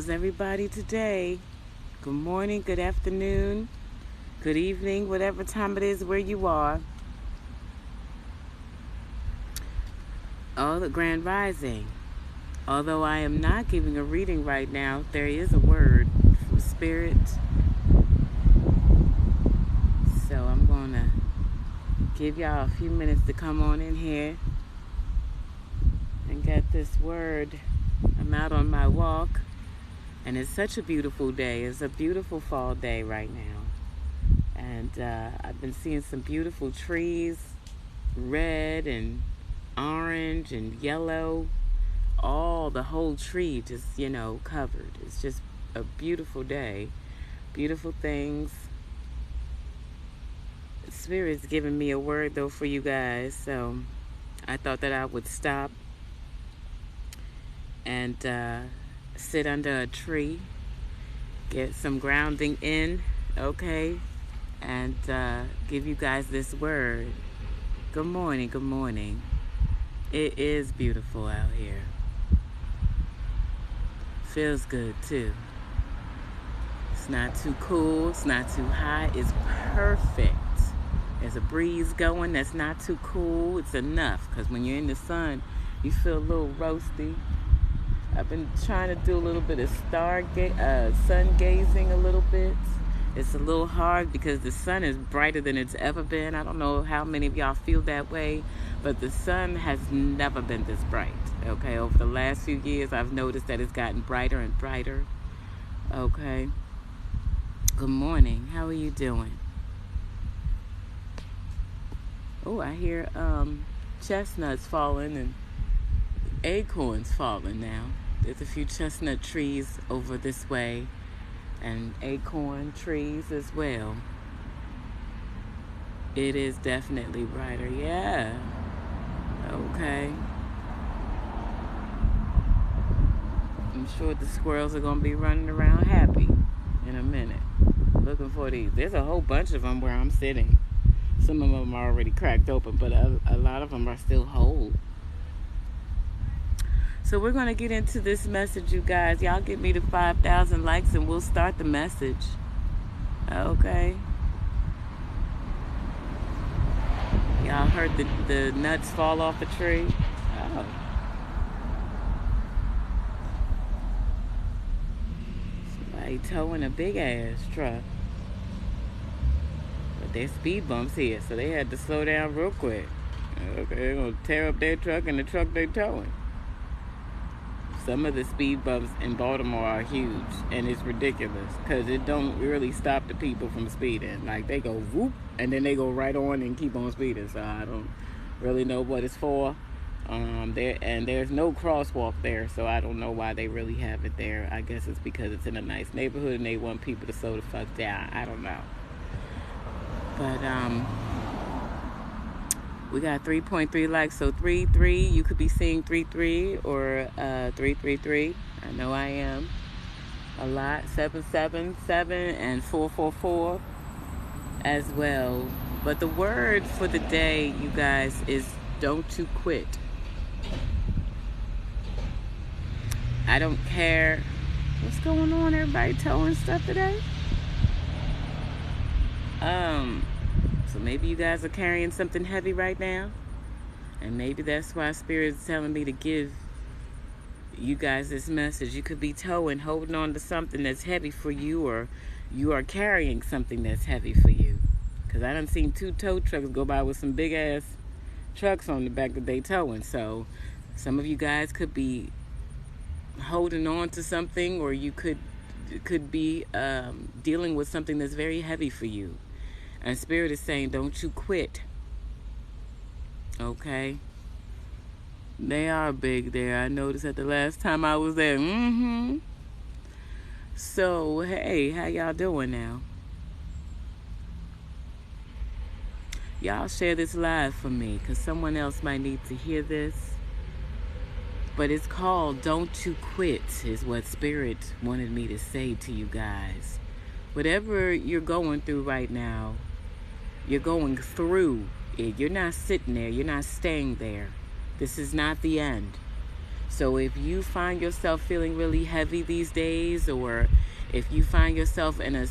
How's everybody today? Good morning, good afternoon, good evening, whatever time it is where you are. Oh, the Grand Rising. Although I am not giving a reading right now, there is a word from Spirit. So I'm going to give y'all a few minutes to come on in here and get this word. I'm out on my walk, and it's such a beautiful day. It's a beautiful fall day right now. And I've been seeing some beautiful trees, red and orange and yellow, the whole tree just, covered. It's just a beautiful day, beautiful things. Spirit's giving me a word though for you guys, so I thought that I would stop and sit under a tree, get some grounding in, okay, and give you guys this word. Good morning, good morning. It is beautiful out here. Feels good too. It's not too cool, it's not too hot, it's perfect. There's a breeze going that's not too cool. It's enough, because when you're in the sun, you feel a little roasty. I've been trying to do a little bit of sun gazing a little bit. It's a little hard because the sun is brighter than it's ever been. I don't know how many of y'all feel that way, but the sun has never been this bright. Okay, over the last few years, I've noticed that it's gotten brighter and brighter. Okay. Good morning. How are you doing? Oh, I hear chestnuts falling and acorns falling now. There's a few chestnut trees over this way and acorn trees as well. It is definitely brighter. Yeah. Okay. I'm sure the squirrels are going to be running around happy in a minute, looking for these. There's a whole bunch of them where I'm sitting. Some of them are already cracked open, but a lot of them are still whole. So we're going to get into this message, you guys. Y'all get me to 5,000 likes and we'll start the message. Okay. Y'all heard the nuts fall off a tree? Oh. Somebody towing a big ass truck. But there's speed bumps here, so they had to slow down real quick. Okay, they're going to tear up their truck and the truck they're towing. Some of the speed bumps in Baltimore are huge, and it's ridiculous because it don't really stop the people from speeding. Like, they go whoop, and then they go right on and keep on speeding. So I don't really know what it's for. There's no crosswalk there, so I don't know why they really have it there. I guess it's because it's in a nice neighborhood and they want people to slow the fuck down. I don't know. But we got 3.3 likes, so 3-3. You could be seeing 3-3 or 333. I know I am. A lot. 777 and 444 as well. But the word for the day, you guys, is don't you quit. I don't care. What's going on? Everybody towing stuff today? So maybe you guys are carrying something heavy right now, and maybe that's why Spirit's telling me to give you guys this message. You could be towing, holding on to something that's heavy for you, or you are carrying something that's heavy for you. Because I done seen 2 tow trucks go by with some big ass trucks on the back that they towing. So some of you guys could be holding on to something, or you could be dealing with something that's very heavy for you. And Spirit is saying, don't you quit. Okay? They are big there. I noticed that the last time I was there. So, hey, how y'all doing now? Y'all share this live for me, because someone else might need to hear this. But it's called Don't You Quit, is what Spirit wanted me to say to you guys. Whatever you're going through right now, you're going through it. You're not sitting there. You're not staying there. This is not the end. So if you find yourself feeling really heavy these days, or if you find yourself in a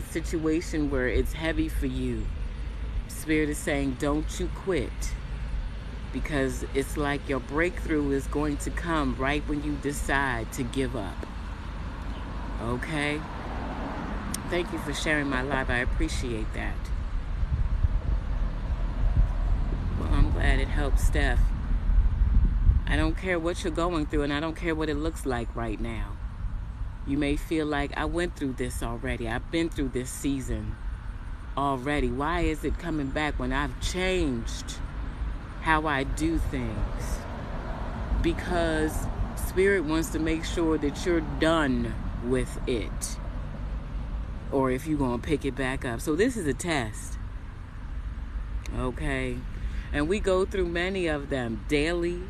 situation where it's heavy for you, Spirit is saying, don't you quit. Because it's like your breakthrough is going to come right when you decide to give up. Okay? Thank you for sharing my life. I appreciate that. Well, I'm glad it helped Steph. I don't care what you're going through, and I don't care what it looks like right now. You may feel like, I went through this already. I've been through this season already. Why is it coming back when I've changed how I do things? Because Spirit wants to make sure that you're done with it, or if you're going to pick it back up. So this is a test. Okay? And we go through many of them daily,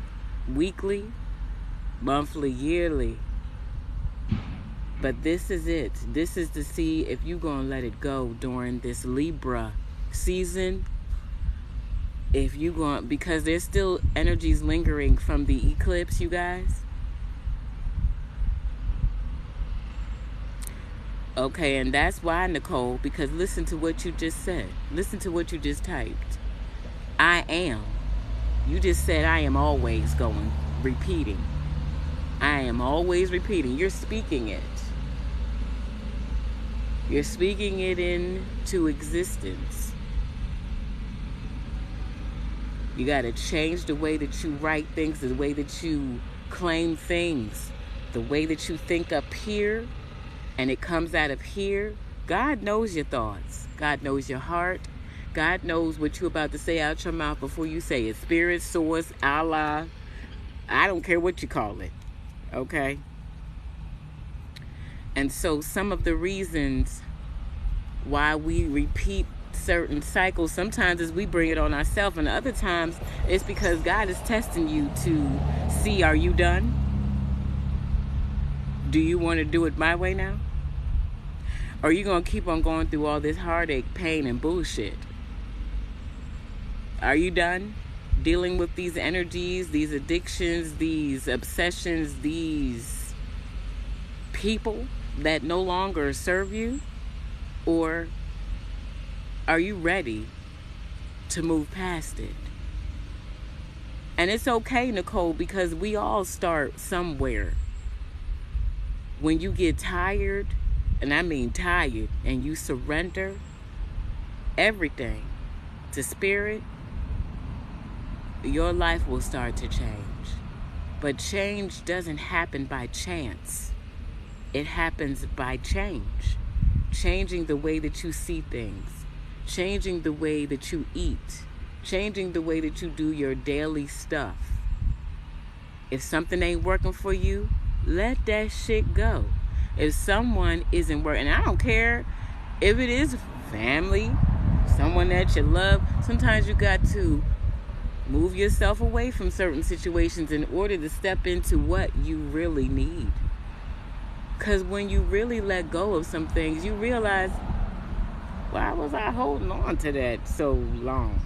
weekly, monthly, yearly. But this is it. This is to see if you're going to let it go during this Libra season. If you're going, because there's still energies lingering from the eclipse, you guys. Okay, and that's why, Nicole, because listen to what you just said. Listen to what you just typed. I am. You just said I am always going, repeating. I am always repeating. You're speaking it. You're speaking it into existence. You got to change the way that you write things, the way that you claim things, the way that you think up here, and it comes out of here. God knows your thoughts. God knows your heart. God knows what you're about to say out your mouth before you say it. Spirit, source, Allah. I don't care what you call it. Okay? And so some of the reasons why we repeat certain cycles, sometimes is we bring it on ourselves, and other times it's because God is testing you to see, are you done? Do you want to do it my way now? Or are you going to keep on going through all this heartache, pain, and bullshit? Are you done dealing with these energies, these addictions, these obsessions, these people that no longer serve you? Or are you ready to move past it? And it's okay, Nicole, because we all start somewhere. When you get tired, and I mean tired, and you surrender everything to Spirit, your life will start to change. But change doesn't happen by chance. It happens by change. Changing the way that you see things. Changing the way that you eat. Changing the way that you do your daily stuff. If something ain't working for you, let that shit go. If someone isn't working, and I don't care if it is family, someone that you love, sometimes you got to move yourself away from certain situations in order to step into what you really need. Because when you really let go of some things, you realize, why was I holding on to that so long?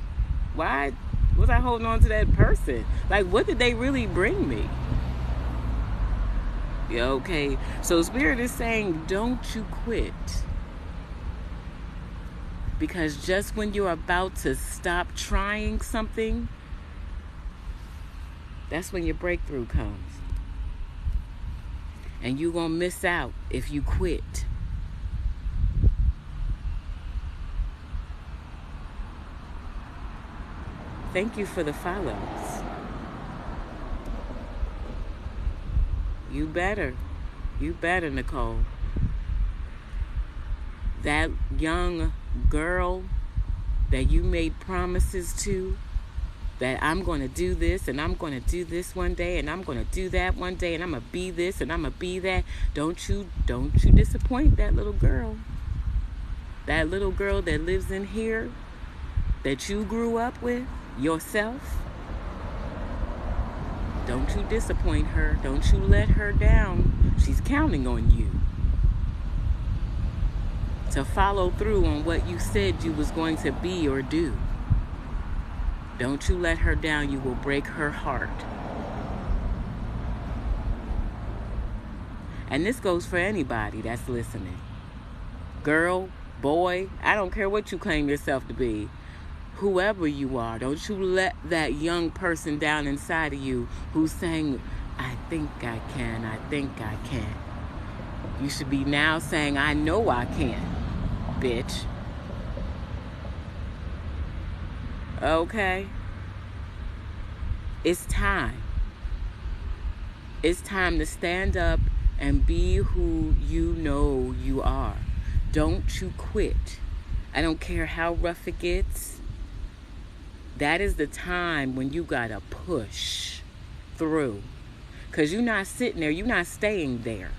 Why was I holding on to that person? Like, what did they really bring me? Yeah, okay. So Spirit is saying, don't you quit. Because just when you're about to stop trying something, that's when your breakthrough comes. And you're going to miss out if you quit. Thank you for the follows. You better, Nicole. That young girl that you made promises to, that I'm going to do this, and I'm going to do this one day, and I'm going to do that one day, and I'm going to be this, and I'm going to be that. Don't you disappoint that little girl. That little girl that lives in here, that you grew up with yourself. Don't you disappoint her. Don't you let her down. She's counting on you to follow through on what you said you was going to be or do. Don't you let her down. You will break her heart. And this goes for anybody that's listening. Girl, boy, I don't care what you claim yourself to be. Whoever you are, don't you let that young person down inside of you who's saying, I think I can, I think I can. You should be now saying, I know I can, bitch. Okay? It's time. It's time to stand up and be who you know you are. Don't you quit. I don't care how rough it gets. That is the time when you gotta push through. Because you're not sitting there. You're not staying there.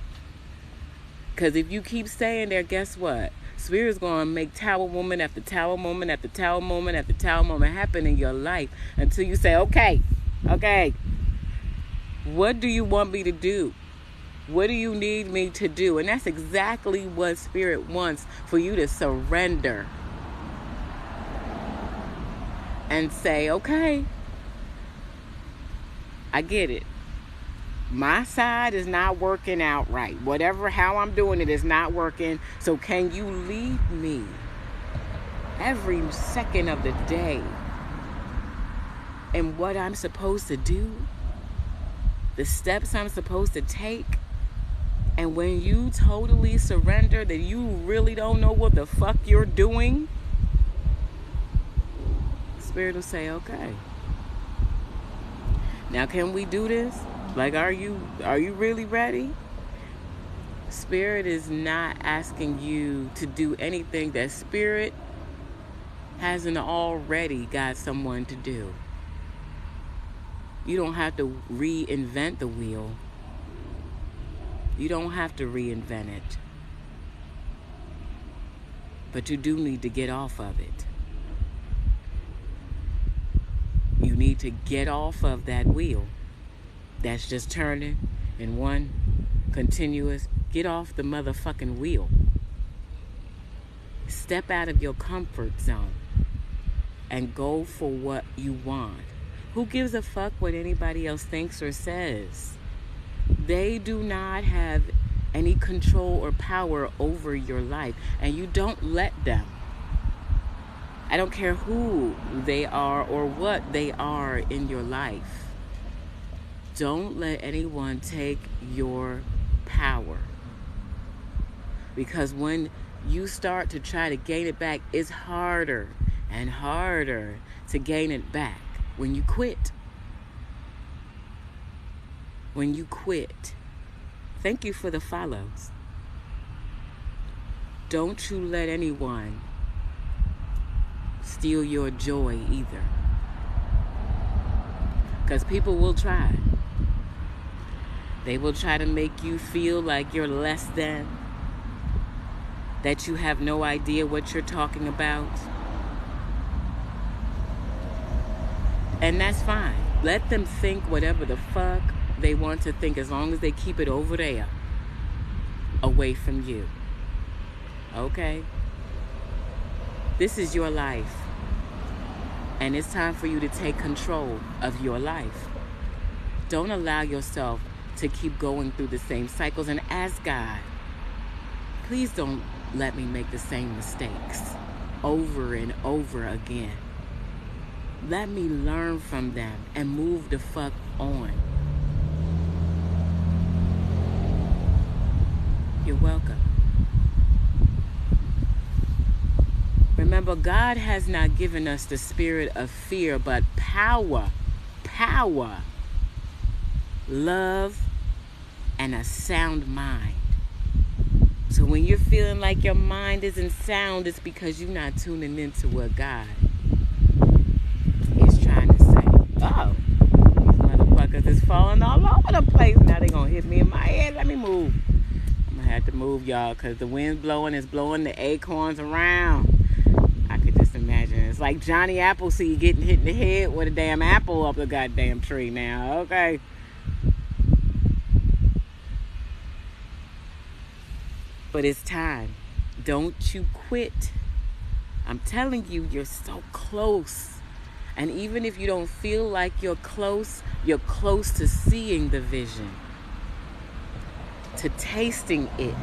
Because if you keep staying there, guess what? Spirit's going to make tower moment after tower moment after tower moment after tower moment happen in your life until you say, okay, what do you want me to do? What do you need me to do? And that's exactly what Spirit wants, for you to surrender and say, okay, I get it. My side is not working out right. How I'm doing it is not working. So can you lead me every second of the day in what I'm supposed to do? The steps I'm supposed to take? And when you totally surrender that you really don't know what the fuck you're doing, Spirit will say, okay. Now can we do this? Like, are you really ready? Spirit is not asking you to do anything that Spirit hasn't already got someone to do. You don't have to reinvent the wheel. You don't have to reinvent it. But you do need to get off of it. You need to get off of that wheel that's just turning in one continuous. Get off the motherfucking wheel. Step out of your comfort zone and go for what you want. Who gives a fuck what anybody else thinks or says? They do not have any control or power over your life, and you don't let them. I don't care who they are or what they are in your life. Don't let anyone take your power. Because when you start to try to gain it back, it's harder and harder to gain it back when you quit. When you quit. Thank you for the follows. Don't you let anyone steal your joy either. Because people will try. They will try to make you feel like you're less than, that you have no idea what you're talking about. And that's fine. Let them think whatever the fuck they want to think, as long as they keep it over there, away from you. Okay? This is your life. And it's time for you to take control of your life. Don't allow yourself to keep going through the same cycles, and ask God, please don't let me make the same mistakes over and over again. Let me learn from them and move the fuck on. You're welcome. Remember, God has not given us the spirit of fear, but power, love, and a sound mind. So when you're feeling like your mind isn't sound, it's because you're not tuning into what God is trying to say. Oh, these motherfuckers is falling all over the place. Now they gonna hit me in my head. Let me move. I'm gonna have to move, y'all, because the wind's blowing. It's blowing the acorns around. I could just imagine. It's like Johnny Appleseed getting hit in the head with a damn apple up the goddamn tree now. Okay. But it's time. Don't you quit. I'm telling you, you're so close. And even if you don't feel like you're close to seeing the vision. to tasting it.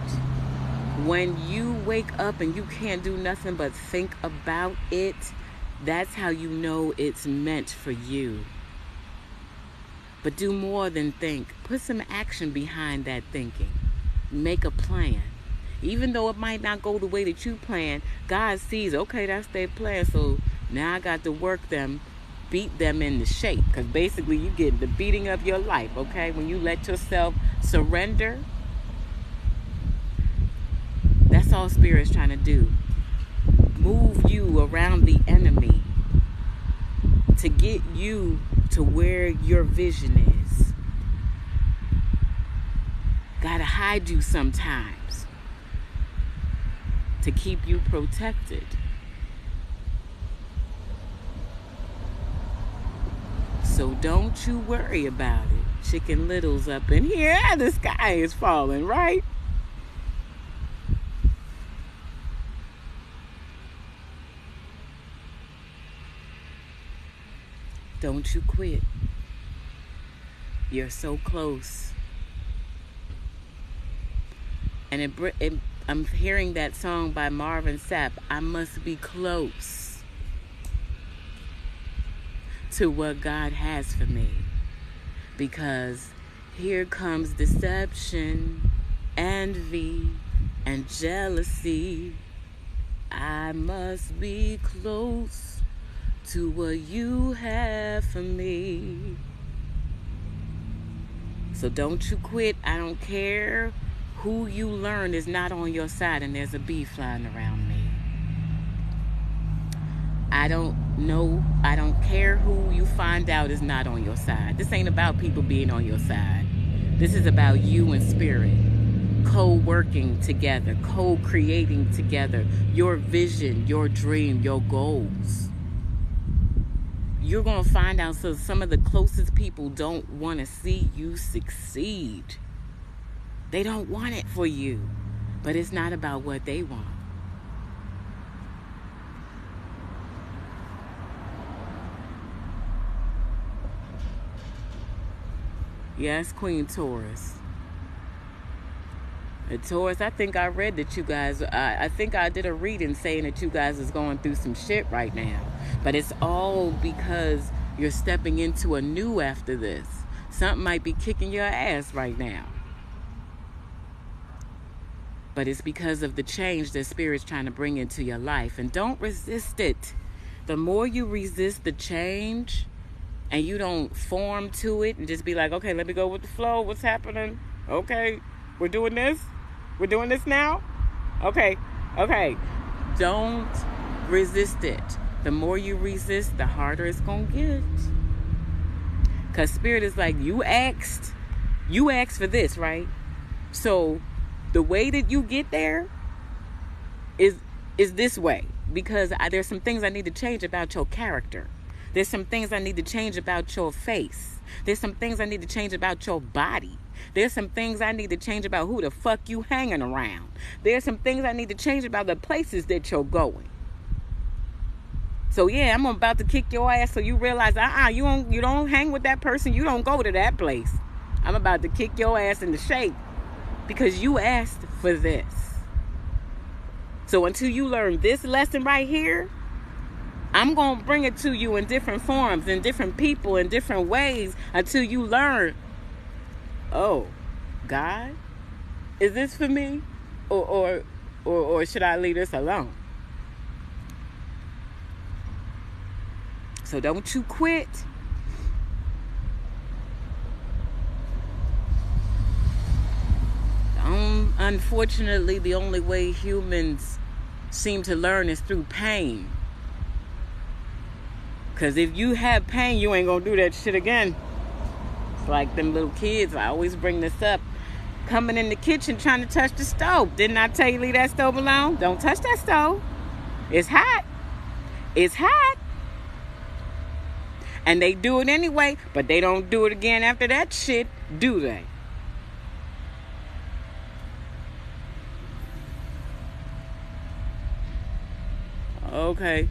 When you wake up and you can't do nothing but think about it, that's how you know it's meant for you. But do more than think. Put some action behind that thinking. Make a plan. Even though it might not go the way that you plan, God sees, okay, that's their plan, so now I got to work them, beat them into shape. Because basically you get the beating of your life, okay? When you let yourself surrender, that's all Spirit's trying to do. Move you around the enemy to get you to where your vision is. Gotta hide you sometimes to keep you protected. So don't you worry about it. Chicken Little's up in here. The sky is falling, right? Don't you quit. You're so close. And I'm hearing that song by Marvin Sapp, I must be close to what God has for me. Because here comes deception, envy, and jealousy. I must be close to what you have for me. So don't you quit. I don't care who you learn is not on your side, and there's a bee flying around me. I don't care who you find out is not on your side. This ain't about people being on your side. This is about you and Spirit co-working together, co-creating together your vision, your dream, your goals. You're going to find out so some of the closest people don't want to see you succeed. They don't want it for you. But it's not about what they want. Yes, Queen Taurus. The Taurus, I think I read that you guys, I think I did a reading saying that you guys is going through some shit right now. But it's all because you're stepping into a new after this. Something might be kicking your ass right now. But it's because of the change that Spirit's trying to bring into your life. And don't resist it. The more you resist the change and you don't form to it and just be like, okay, let me go with the flow. What's happening? Okay, we're doing this. We're doing this now? Okay. Don't resist it. The more you resist, the harder it's going to get. Because Spirit is like, you asked for this, right? So the way that you get there is this way. Because there's some things I need to change about your character. There's some things I need to change about your face. There's some things I need to change about your body. There's some things I need to change about who the fuck you hanging around. There's some things I need to change about the places that you're going. So yeah, I'm about to kick your ass so you realize, you don't hang with that person. You don't go to that place. I'm about to kick your ass into shape because you asked for this. So until you learn this lesson right here, I'm going to bring it to you in different forms, in different people, in different ways until you learn, oh, God, is this for me? Or should I leave this alone? So don't you quit. Unfortunately, the only way humans seem to learn is through pain. Because if you have pain, you ain't going to do that shit again. It's like them little kids, I always bring this up, coming in the kitchen trying to touch the stove. Didn't I tell you leave that stove alone? Don't touch that stove. It's hot. It's hot. And they do it anyway, but they don't do it again after that shit, do they? Okay.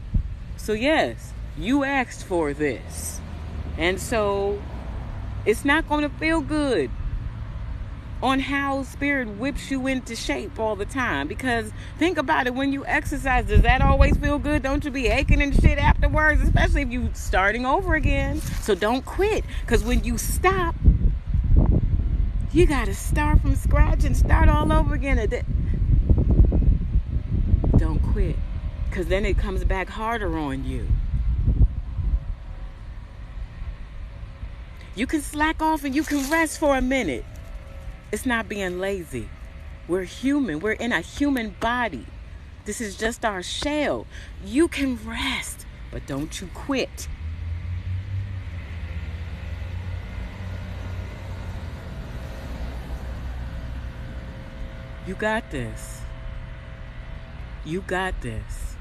So yes, you asked for this. And so it's not going to feel good on how spirit whips you into shape all the time. Because think about it, when you exercise, does that always feel good? Don't you be aching and shit afterwards, especially if you starting over again? So don't quit, because when you stop, you got to start from scratch and start all over again. Don't quit, because then it comes back harder on you. You can slack off and you can rest for a minute. It's not being lazy. We're human. We're in a human body. This is just our shell. You can rest, but don't you quit. You got this. You got this.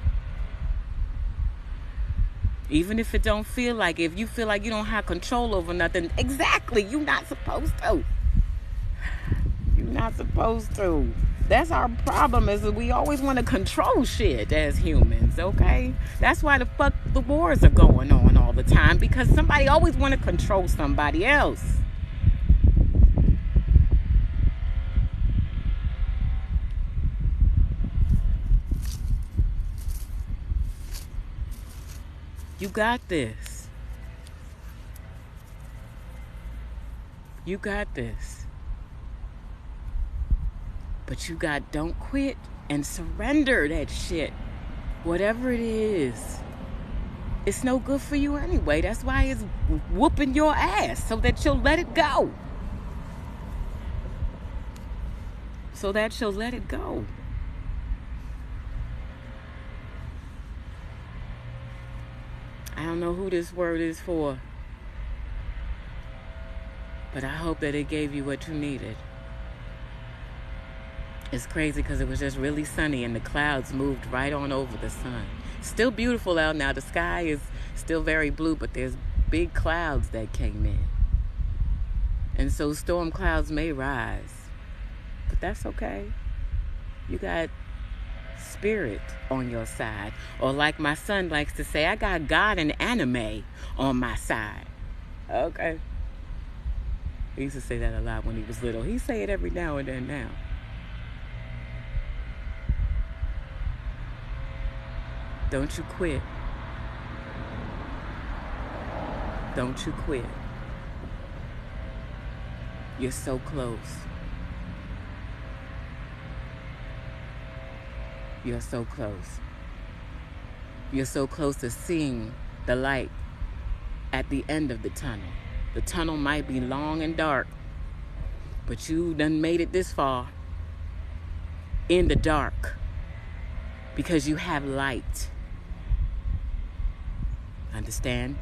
Even if it don't feel like it, if you feel like you don't have control over nothing, exactly, you're not supposed to. You're not supposed to. That's our problem, is that we always want to control shit as humans, okay? That's why the fuck the wars are going on all the time, because somebody always want to control somebody else. You got this. You got this. But don't quit and surrender that shit. Whatever it is. It's no good for you anyway. That's why it's whooping your ass, so that you'll let it go. So that you'll let it go. I don't know who this word is for, but I hope that it gave you what you needed. It's crazy because it was just really sunny and the clouds moved right on over the sun. Still beautiful out now. The sky is still very blue, but there's big clouds that came in. And so storm clouds may rise, but that's okay. You got spirit on your side. Or like my son likes to say, I got God and anime on my side. Okay. He used to say that a lot when he was little. He say it every now and then now. Don't you quit. Don't you quit. You're so close. You're so close. You're so close to seeing the light at the end of the tunnel. The tunnel might be long and dark, but you done made it this far in the dark because you have light. Understand?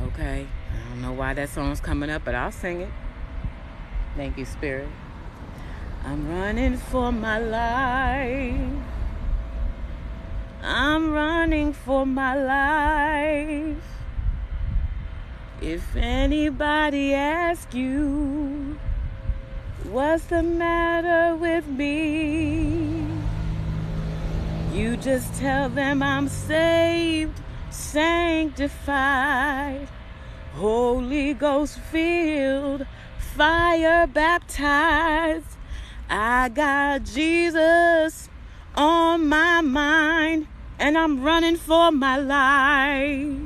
Okay, I don't know why that song's coming up, but I'll sing it. Thank you, Spirit. I'm running for my life. I'm running for my life. If anybody asks you, what's the matter with me? You just tell them I'm saved, sanctified, Holy Ghost filled, fire baptized. I got Jesus on my mind, and I'm running for my life.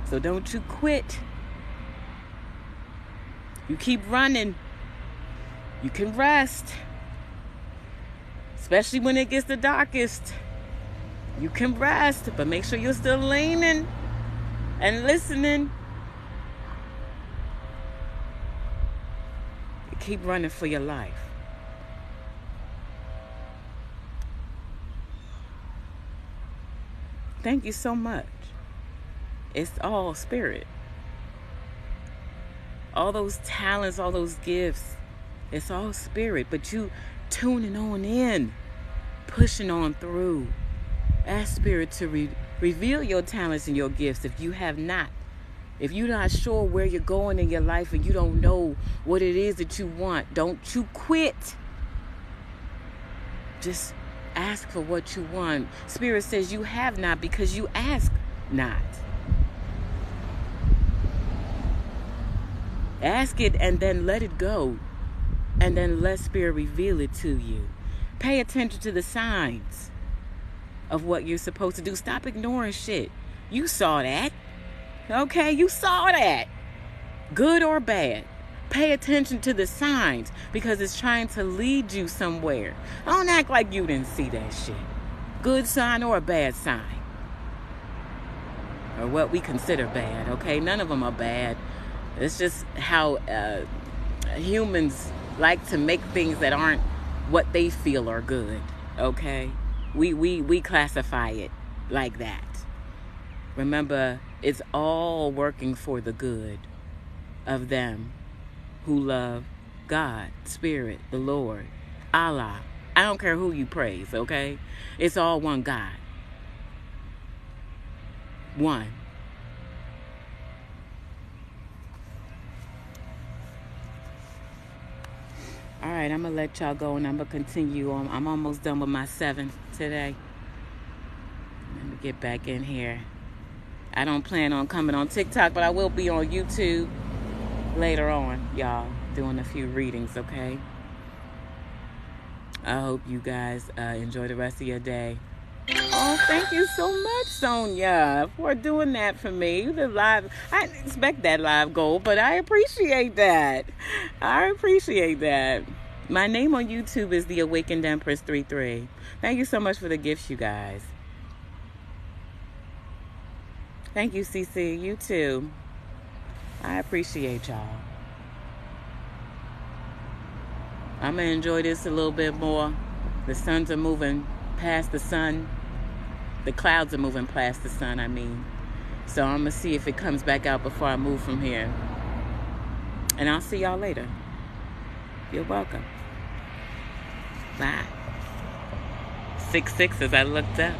So don't you quit. You keep running. You can rest. Especially when it gets the darkest. You can rest, but make sure you're still leaning and listening. You keep running for your life. Thank you so much. It's all spirit. All those talents, all those gifts, it's all spirit. But you tuning on in, pushing on through. Ask spirit to reveal your talents and your gifts if you have not If you're not sure where you're going in your life and you don't know what it is that you want, don't you quit. Just ask for what you want. Spirit says you have not because you ask not. Ask it and then let it go. And then let Spirit reveal it to you. Pay attention to the signs of what you're supposed to do. Stop ignoring shit. You saw that. Okay, you saw that. Good or bad. Pay attention to the signs because it's trying to lead you somewhere. Don't act like you didn't see that shit. Good sign or a bad sign. Or what we consider bad, okay? None of them are bad. It's just how humans like to make things that aren't what they feel are good, okay? We classify it like that. Remember, it's all working for the good of them who love God, Spirit, the Lord, Allah. I don't care who you praise, okay? It's all one God. One. All right, I'm going to let y'all go and I'm going to continue on. I'm almost done with my 7 today. Let me get back in here. I don't plan on coming on TikTok, but I will be on YouTube later on, y'all, doing a few readings, okay? I hope you guys enjoy the rest of your day. Oh, thank you so much, Sonia, for doing that for me. The live, I didn't expect that live goal, but I appreciate that. I appreciate that. My name on YouTube is The Awakened Empress 33. Thank you so much for the gifts, you guys. Thank you, CC. You too. I appreciate y'all. I'm going to enjoy this a little bit more. The suns are moving past the sun. The clouds are moving past the sun, I mean. So I'm going to see if it comes back out before I move from here. And I'll see y'all later. You're welcome. Bye. 6-6 as I looked up.